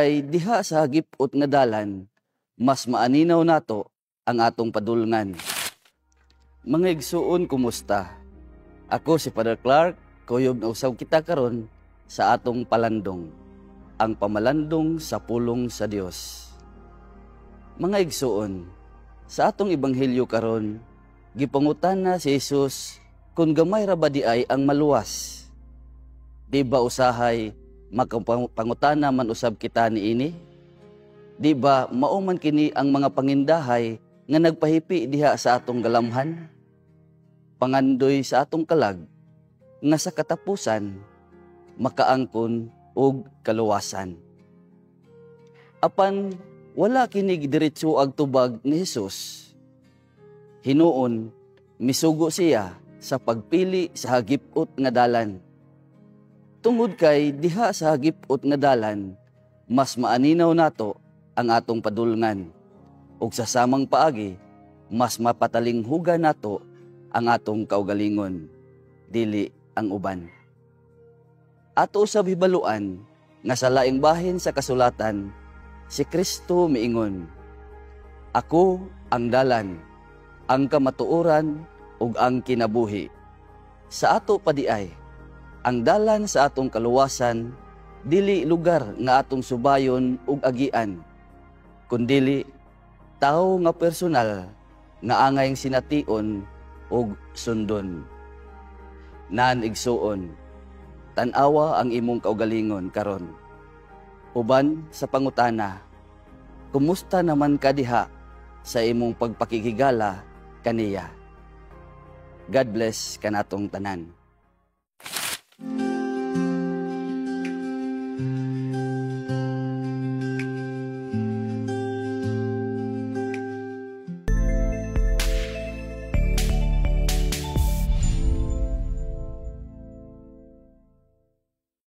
kay diha sa hagip-ot nga dalan, mas maaninaw nato ang atong padulngan. Mga igsuon, kumusta? Ako si Father Clark, kuyog na usaw kita karon sa atong palandong, ang pamalandong sa pulong sa Dios. Mga igsuon, sa atong ebanghelyo karon, gipangutan na si Jesus kung gamay ra ba di ay ang maluwas. Di ba usahay makapangutana man usab kita niini? Di ba mauman kini ang mga pangindahay nga nagpahipi diha sa atong galamhan? Pangandoy sa atong kalag nga sa katapusan makaangkon og kaluwasan. Apan wala kini diretso ag tubag ni Jesus. Hinuon misugo siya sa pagpili sa hagip-ot nga dalan. Tungod kay diha sa hagip-ot nga dalan, mas maaninaw nato ang atong padulngan. Ug sa samang paagi, mas mapatalinghugan nato ang atong kaugalingon, dili ang uban. Ato usab hibaluan nga sa laing bahin sa kasulatan, si Kristo miingon, "Ako ang dalan, ang kamatuoran ug ang kinabuhi." Sa ato padiay, ang dalan sa atong kaluwasan dili lugar nga atong subayon ug agian, kundili tawo nga personal nga angayng sination ug sundon. Nan igsuon, tan-awa ang imong kaugalingon karon. Uban sa pangutana, kumusta naman ka diha sa imong pagpakikigala kaniya? God bless kanatong tanan.